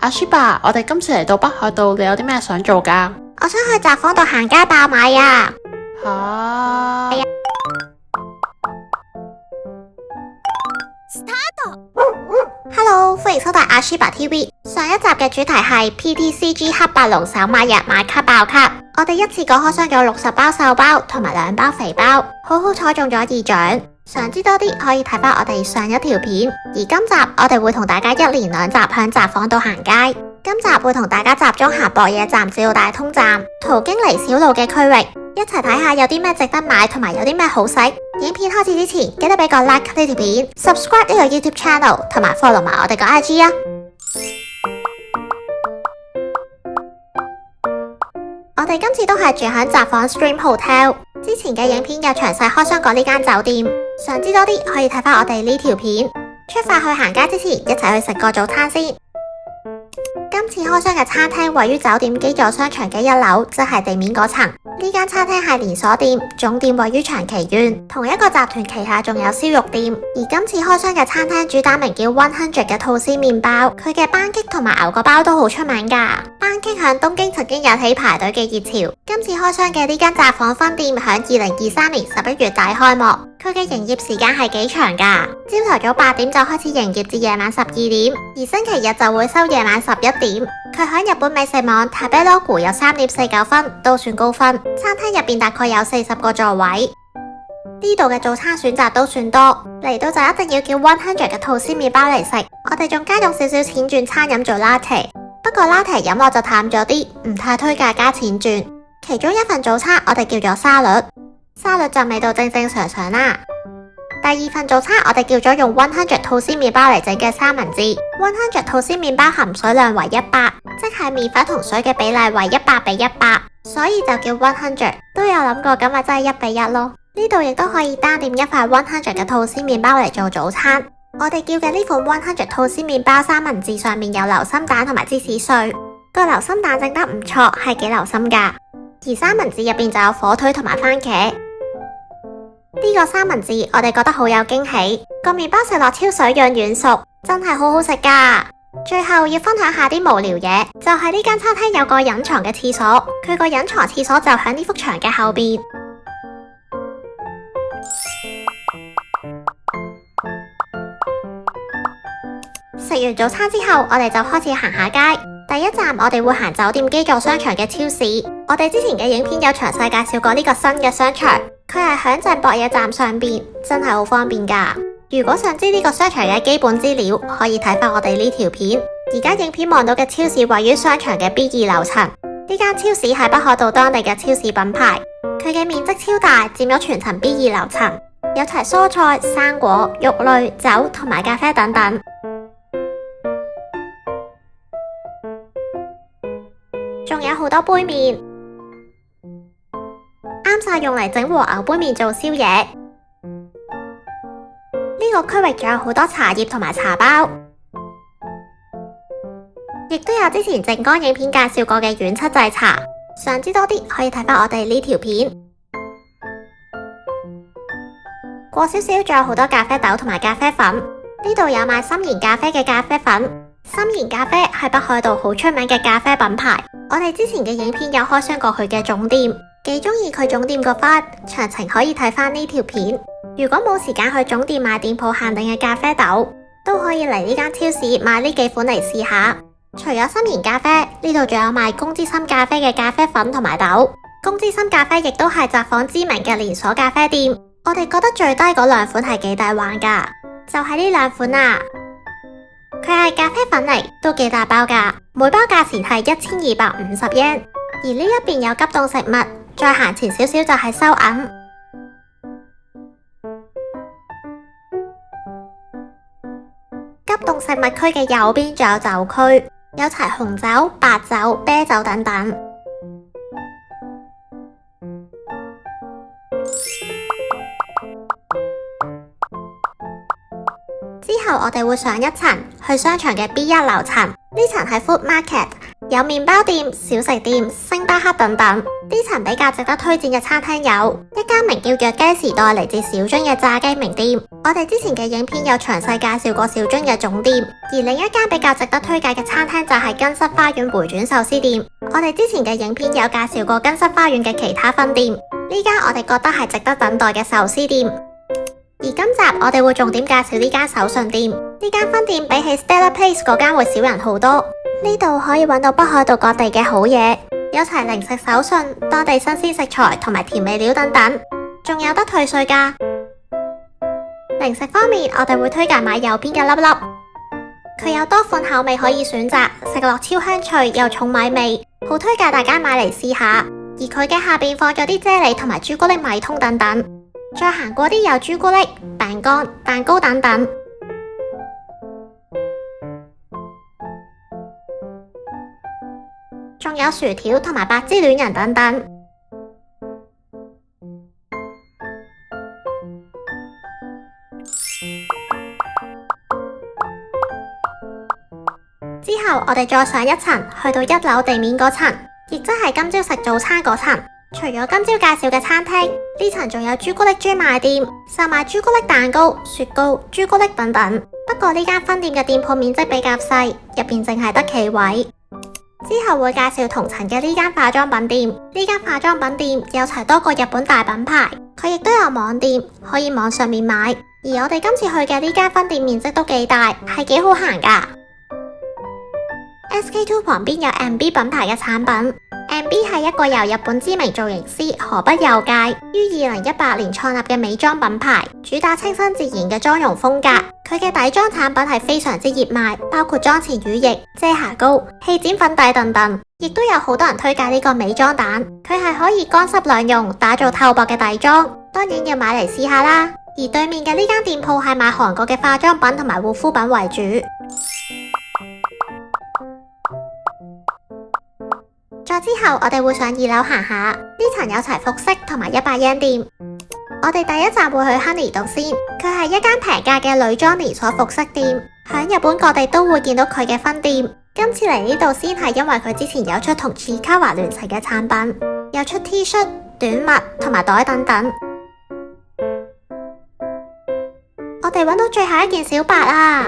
阿 Shiba，我哋今次嚟到北海道，你有啲咩想做㗎？我想去札幌度行街爆買啊！Hello， 歡迎收睇阿 Shiba TV。上一集嘅主題係 PTCG 黑白龍首買日買卡爆卡，我哋一次過開箱咗60包瘦包同埋2包肥包，好彩中咗2獎。想知多啲可以睇翻我哋上一條片。而今集我哋會同大家一連2集向札幌度行街。今集會同大家集中行博野站至到大通站，途經離小路嘅區域，一齊睇下有啲咩值得買同埋有啲咩好食。影片開始之前，記得俾個 like 呢條片 ，subscribe 呢個 YouTube channel 同埋 follow 埋我哋個 IG 啊！我哋今次都係住喺札幌 Stream Hotel， 之前嘅影片有詳細開箱過呢間酒店，想知多啲可以睇翻我哋呢條片。出發去行街之前，一齊去食個早餐先。今次開箱嘅餐廳位於酒店基座商場嘅1樓，即係地面嗰層。呢間餐廳係連鎖店，總店位於長崎縣，同一個集團旗下仲有燒肉店。而今次開箱嘅餐廳主打名叫100嘅吐司麵包，佢嘅班戟同埋牛角包都好出名㗎。班戟響東京曾經引起排隊嘅熱潮。今次開箱嘅呢間札幌分店響2023年11月底開幕，佢嘅營業時間係幾長㗎？朝頭早8點就開始營業至夜晚12點，而星期日就會收夜晚11點。佢喺日本美食網 Tabelog 有3.49分，都算高分。餐廳入邊大概有40個座位。呢度嘅早餐選擇都算多，嚟到就一定要叫100嘅吐司麵包嚟食。我哋仲加用少少錢轉餐飲做 latte， 不過 latte 飲落就淡咗啲，唔太推介加錢轉。其中一份早餐我哋叫咗沙律，沙律就味道正正常常啦。第2份早餐我哋叫咗用100吐司麵包嚟整嘅三文治，100吐司麵包含水量為100，即係麵粉同水嘅比例為100:100，所以就叫100。都有諗過咁咪真係1:1咯。呢度亦都可以單點一塊100嘅吐司麵包嚟做早餐。我哋叫嘅呢款100吐司麵包三文治上面有流心蛋同埋芝士碎，個流心蛋整得唔錯，係幾流心噶。而三文治入邊就有火腿同埋番茄。呢個三文治我哋覺得好有驚喜，個麵包食落超水潤軟熟，真係好好食噶。最後要分享下啲無聊嘢，就係呢間餐廳有個隱藏嘅廁所，佢個隱藏廁所就喺呢幅牆嘅後邊。食完早餐之後，我哋就開始行下街。第一站我哋會行酒店基座商場嘅超市。我哋之前嘅影片有詳細介紹過呢個新嘅商場，佢係響正博野站上邊，真係好方便噶。如果想知呢個商場嘅基本資料，可以睇翻我哋呢條片。而家影片望到嘅超市位於商場嘅 B2 樓層。呢間超市係北海道當地嘅超市品牌，佢嘅面積超大，佔咗全層 B2 樓層，有齊蔬菜、生果、肉類、酒同埋咖啡等等。仲有好多杯麵，啱晒用嚟整和牛杯麵做宵夜。呢個區域仲有好多茶葉同埋茶包，亦都有之前靜岡影片介紹過嘅丸七製茶。想知多啲可以睇翻我哋呢條片。過少少仲有好多咖啡豆同埋咖啡粉，呢度有賣深研咖啡嘅咖啡粉。深研咖啡係北海道好出名嘅咖啡品牌，我哋之前嘅影片有開箱過佢嘅總店，幾中意佢總店個 vibe， 詳情可以睇翻呢條片。如果冇時間去總店買店鋪限定嘅咖啡豆，都可以嚟呢間超市買呢幾款嚟試下。除咗深研咖啡，呢度仲有賣宮之森咖啡嘅咖啡粉同埋豆。宮之森咖啡亦都係札幌知名嘅連鎖咖啡店，我哋覺得最低嗰2款係幾抵玩噶，就係呢2款啊。佢係咖啡粉嚟，都幾大包噶，每包價錢係1250 yen。而呢一邊有急凍食物，再行前少少就係收銀。急凍食物區嘅右邊仲有酒區，有齊紅酒、白酒、啤酒等等。之後我哋會上一層去商場嘅 B1 樓層，呢層係 Food Market， 有麵包店、小食店、星巴克等等。呢層比較值得推薦嘅餐廳有一間名叫藥雞時代嚟自小樽嘅炸雞名店，我哋之前嘅影片有詳細介紹過小樽嘅總店，而另一間比較值得推介嘅餐廳就係根室花園回轉壽司店，我哋之前嘅影片有介紹過根室花園嘅其他分店，呢間我哋覺得係值得等待嘅壽司店。而今集我哋會重點介紹呢間手信店，呢間分店比起 Stellar Place 嗰間會少人好多，呢度可以揾到北海道各地嘅好嘢。有齊零食手信、當地新鮮食材同埋調味料等等，仲有得退稅㗎。零食方面，我哋會推介買右邊嘅粒粒，佢有多款口味可以選擇，食落超香脆又重米味，好推介大家買嚟試下。而佢嘅下邊放咗啲啫喱同埋朱古力米通等等，再行過啲有朱古力、餅乾、蛋糕等等。仲有薯條同埋白芝戀人等等。之後我哋再上一層，去到1樓地面嗰層，亦即係今朝食早餐嗰層。除咗今朝介紹嘅餐廳，呢層仲有朱古力專賣店，售賣朱古力蛋糕、雪糕、朱古力等等。不過呢間分店嘅店鋪面積比較細，入邊淨係得企位。之後會介紹同層嘅呢間化妝品店，呢間化妝品店有齊多個日本大品牌，佢亦都有網店，可以網上面買。而我哋今次去嘅呢間分店面積都幾大，係幾好行㗎。SK2 旁邊有 MB 品牌嘅產品，MB 係一個由日本知名造型師河北佑介於2018年創立嘅美妝品牌，主打清新自然嘅妝容風格。佢嘅底妝產品係非常之熱賣，包括妝前乳液、遮瑕膏、氣墊粉底等等，亦都有好多人推介呢個美妝蛋，佢係可以乾濕兩用，打造透薄嘅底妝，當然要買嚟試下啦。而對面嘅呢間店鋪係賣韓國嘅化妝品同埋護膚品為主。再之後，我哋會上2樓行下，呢層有齊服飾同埋100円店。我哋第一站會去 Honey 度先，佢係一間平價嘅女裝連鎖服飾店，響日本各地都會見到佢嘅分店。今次嚟呢度先係因為佢之前有出同 Chiikawa 聯齊嘅產品，有出 T 恤、短襪同埋袋等等。我哋揾到最後一件小白啦，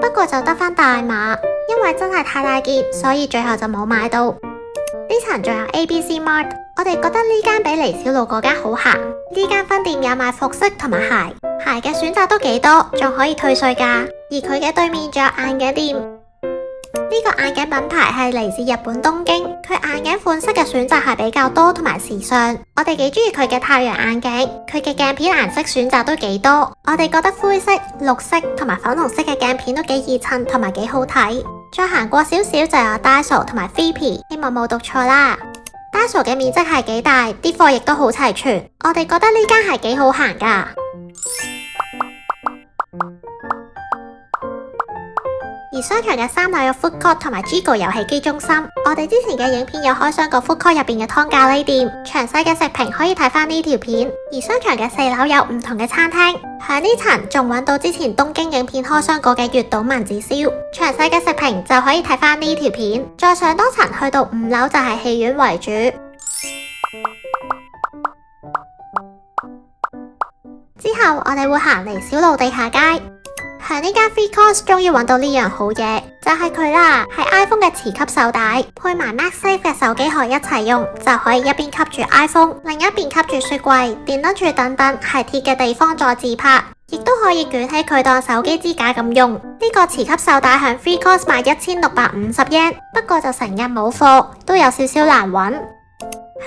不過就得返大碼，因為真係太大件，所以最後就冇買到。呢層仲有 ABC Mart， 我哋覺得呢間比尼小路嗰間好行。呢間分店有賣服飾同埋鞋，鞋嘅選擇都幾多，仲可以退稅㗎。而佢嘅對面仲有眼鏡店，呢個眼鏡品牌係嚟自日本東京，佢眼鏡款式嘅選擇係比較多同埋時尚。我哋幾中意佢嘅太陽眼鏡，佢嘅鏡片顏色選擇都幾多。我哋覺得灰色、綠色同埋粉紅色嘅鏡片都幾易襯同埋幾好睇。再行過少少就有 Daiso 同埋 Phoebe， 希望冇讀錯啦。Daiso 嘅面積係幾大，啲貨亦都好齊全。我哋覺得呢間係幾好行㗎。而商場嘅3樓有 Food Court 同埋 Jigo 遊戲機中心。我哋之前嘅影片有開箱過 Food Court 入邊嘅湯咖喱店，詳細嘅食評可以睇返呢條片。而商場嘅4樓有唔同嘅餐廳，喺呢層仲揾到之前東京影片開箱過嘅月島文字燒，詳細嘅食評就可以睇返呢條片。再上多層去到5樓就係戲院為主。之後我哋會行嚟小路地下街。喺呢間 Free Course 終於揾到呢樣好嘢，就係佢啦，係 iPhone 嘅磁吸手帶，配埋 MagSafe 嘅手機殼一齊用，就可以一邊吸住 iPhone， 另一邊吸住雪櫃、電燈柱等等係鐵嘅地方再自拍，亦都可以捲起佢當手機支架咁用。呢個磁吸手帶喺 Free Course 賣1650 yen， 不過就成日冇貨，都有少少難揾。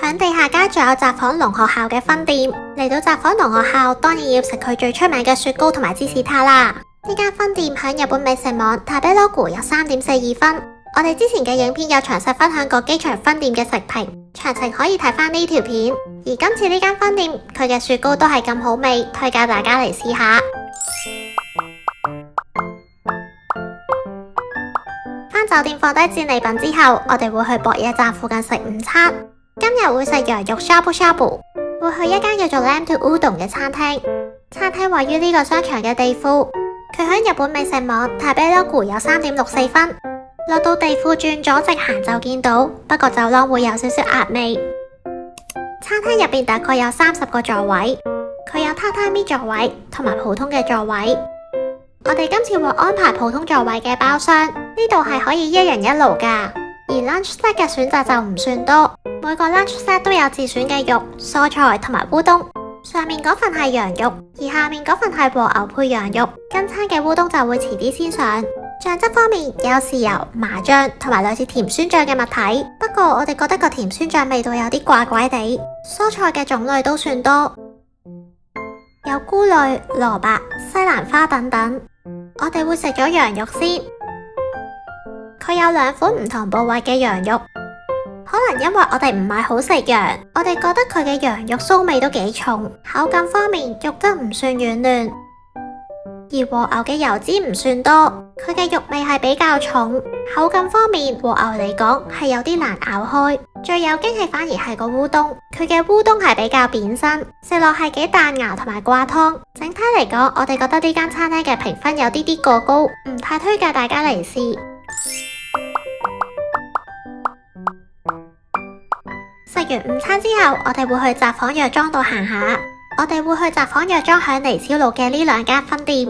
響地下街仲有札幌龍學校嘅分店，嚟到札幌龍學校當然要食佢最出名嘅雪糕同埋芝士撻啦。呢間分店喺日本美食網 Tabelog 有 3.42 分。我哋之前嘅影片有詳細分享過機場分店嘅食評，詳情可以睇返呢條片。而今次呢間分店佢嘅雪糕都係咁好味，推介大家嚟試下。返酒店放低戰利品之後，我哋會去博野站附近食午餐。今日會食羊肉 shabu shabu， 會去一間叫做 Lamb to Udon 嘅餐廳。餐廳位於呢個商場嘅地庫，佢喺日本美食網 Tabelog 有 3.64 分。落到地庫轉左直行就見到，不過走廊會有少少壓味。餐廳入邊大概有30個座位，佢有榻榻米座位同埋普通嘅座位。我哋今次會安排普通座位嘅包廂，呢度係可以一人一爐㗎。而 lunch set 嘅選擇就唔算多，每個 lunch set 都有自選嘅肉、蔬菜同埋烏冬。上面嗰份係羊肉，而下面嗰份係和牛配羊肉。跟餐嘅烏冬就會遲啲先上。醬汁方面有豉油、麻醬同埋類似甜酸醬嘅物體，不過我哋覺得個甜酸醬味道有啲怪怪地。蔬菜嘅種類都算多，有菇類、蘿蔔、西蘭花等等。我哋會食咗羊肉先，佢有2款唔同部位嘅羊肉。可能因為我哋唔係好食羊，我哋覺得佢嘅羊肉騷味都幾重。口感方面，肉質唔算軟嫩，而和牛嘅油脂唔算多，佢嘅肉味係比較重。口感方面，和牛嚟講係有啲難咬開。最有驚喜反而係個烏冬，佢嘅烏冬係比較扁身，食落係幾彈牙同埋掛湯。整體嚟講，我哋覺得呢間餐廳嘅評分有啲啲過高，唔太推介大家嚟試。食完午餐之後，我哋會去札幌藥妝度行下。我哋會去札幌藥妝響尼小路嘅呢2間分店。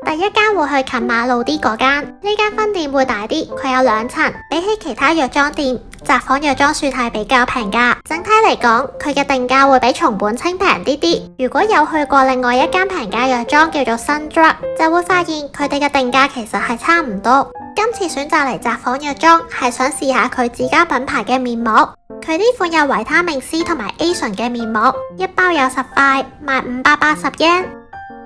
第一間會去近馬路啲嗰間，呢間分店會大啲，佢有2層，比起其他藥妝店，札幌藥妝算係比較平價。整體嚟講，佢嘅定價會比松本清平啲啲。如果有去過另外一間平價藥妝叫做 Sundrug，就會發現佢哋嘅定價其實係差唔多。今次選擇嚟札幌藥妝係想試下佢自家品牌嘅面膜。佢呢款有維他命 C 同埋 A 醇嘅面膜，一包有10塊，賣580 yen。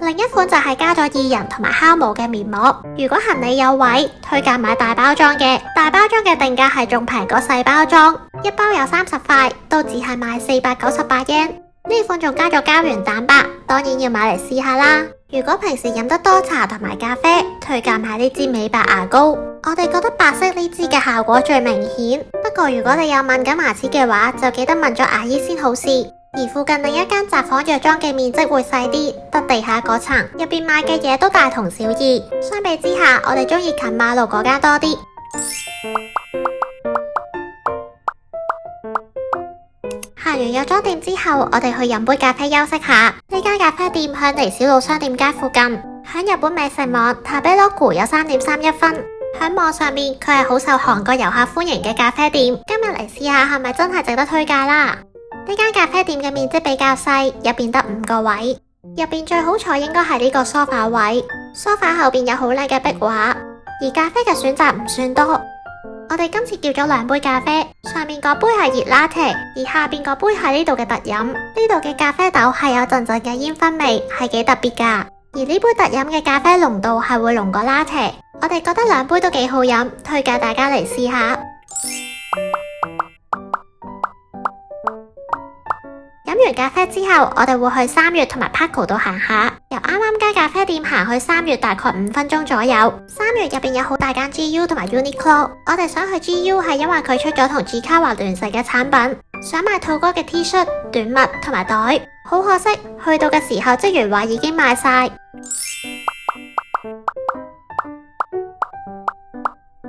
另一款就係加咗薏仁同埋酵母嘅面膜。如果行李有位，推介買大包裝嘅。大包裝嘅定價係仲平過細包裝，一包有30塊，都只係賣498 yen。呢款仲加咗膠原蛋白，當然要買嚟試下啦。如果平時飲得多茶同埋咖啡，推介買呢支美白牙膏。我哋覺得白色呢支嘅效果最明顯，不過如果你有敏感牙齒嘅話，就記得問咗牙醫先好試。而附近另一間札幌藥妝嘅面積會細啲，得地下嗰層，入邊賣嘅嘢都大同小異。相比之下，我哋中意近馬路嗰間多啲。行完藥妝店之後，我哋去飲杯咖啡休息下。呢間咖啡店響尼小路商店街附近，響日本美食網Tabelog有3.31分。響網上面，佢係好受韓國遊客歡迎嘅咖啡店。今日嚟試下係咪真係值得推介啦？呢間咖啡店嘅面積比較細，入邊得5個位，入邊最好坐應該係呢個梳化位。梳化後邊有好靚嘅壁畫，而咖啡嘅選擇唔算多。我哋今次叫咗2杯咖啡，上面嗰杯係熱拿鐵，而下邊嗰杯係呢度嘅特飲。呢度嘅咖啡豆係有陣陣嘅煙燻味，係幾特別噶。而呢杯特飲嘅咖啡濃度係會濃過拿鐵。我哋覺得2杯都幾好飲，推介大家嚟試下。飲完咖啡之後，我哋會去3月同埋 Parco 度行下。由啱啱間咖啡店行去3月大概5分鐘左右。3月入邊有好大間 GU 同埋 Uniqlo。我哋想去 GU 係因為佢出咗同 Gikawa 聯乘嘅產品，想買兔哥嘅 T 恤、短襪同埋袋。好可惜，去到嘅時候職員話已經賣晒。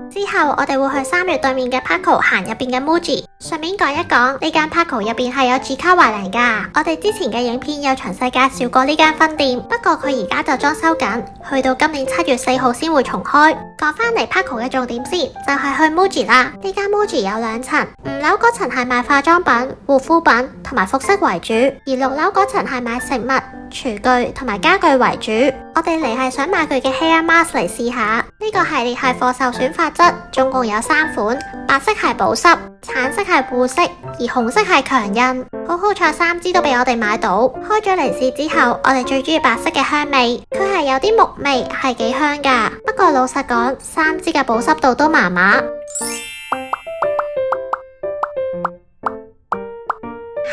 之後我哋會去3月對面嘅 Parco 行入邊嘅 Muji。順便講一講，呢間 Parco 入邊係有Gikawa嚟噶。我哋之前嘅影片有詳細介紹過呢間分店，不過佢而家就裝修緊，去到今年7月4號先會重開。講翻嚟 Parco 嘅重點先，就係去 Muji 啦。呢間 Muji 有2層，5樓嗰層係賣化妝品、護膚品同埋服飾為主，而6樓嗰層係賣食物、廚具同埋家具為主。我哋嚟係想買佢嘅 Hair Mask 嚟試下。呢個系列係貨受損髮質，總共有3款，白色係保濕，橙色係護色，而紅色係強印。好彩3支都俾我哋買到。開咗嚟試之後，我哋最中意白色嘅香味，佢係有啲木味，係幾香噶。不過老實講，3支嘅保濕度都麻麻。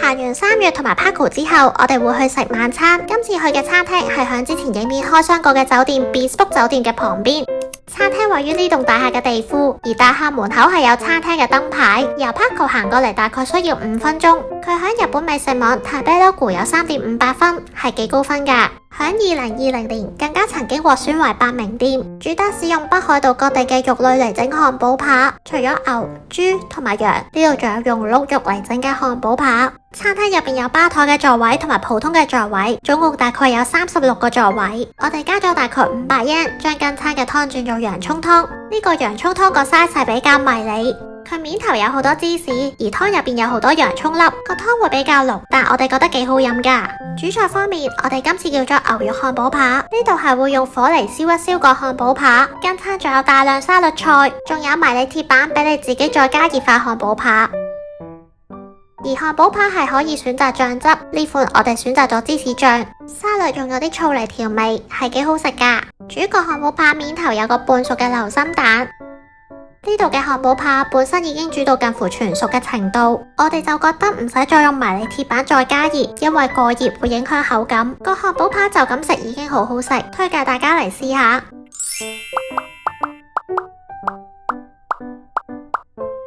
行完3月同埋 Parco 之後，我哋會去食晚餐。今次去嘅餐廳係響之前影片開箱過嘅酒店 Bespoke 酒店嘅旁邊。餐廳位於呢棟大廈嘅地庫，而大廈門口係有餐廳嘅燈牌。由 Parco 行過嚟大概需要5分鐘。佢喺日本美食網Tabelog有3.58分，係幾高分噶。響2020年更加曾經獲選為百名店，主打使用北海道各地嘅肉類嚟整漢堡扒，除咗牛、豬同埋羊，呢度仲有用鹿肉嚟整嘅漢堡扒。餐廳入邊有吧台嘅座位同埋普通嘅座位，總共大概有36個座位。我哋加咗大概500 yen，將跟餐嘅湯轉做洋蔥湯。呢個洋蔥湯個 size 係比較迷你。佢面頭有好多芝士，而湯入邊有好多洋蔥粒，個湯會比較濃，但我哋覺得幾好飲噶。主菜方面，我哋今次叫咗牛肉漢堡扒，呢度係會用火嚟燒一燒個漢堡扒，跟餐仲有大量沙律菜，仲有迷你鐵板俾你自己再加熱塊漢堡扒。而漢堡扒係可以選擇醬汁，呢款我哋選擇咗芝士醬，沙律用咗啲醋嚟調味，係幾好食噶。主角漢堡扒面頭有個半熟嘅流心蛋。呢度嘅漢堡扒本身已經煮到近乎全熟嘅程度，我哋就覺得唔使再用迷你鐵板再加熱，因為過熱會影響口感。個漢堡扒就咁食已經好好食，推介大家嚟試下。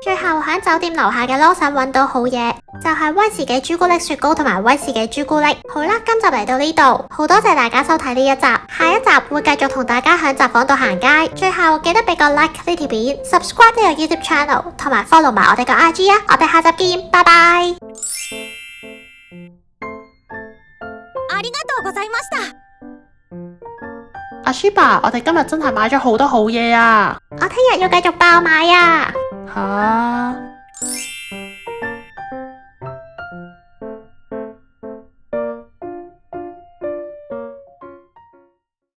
最後喺酒店樓下嘅羅森揾到好嘢，就係威士忌朱古力雪糕同埋威士忌朱古力。好啦，今集嚟到呢度，好多謝大家收睇呢一集，下一集會繼續同大家喺雜房度行街。最後記得俾個 like 呢條片 ，subscribe 呢個 YouTube channel， 同埋 follow 埋我哋個 IG 啊！我哋下集見，拜拜。ありがとうございました。阿 Shiba， 我哋今日真係買咗好多好嘢啊！我聽日要繼續爆買啊！吓？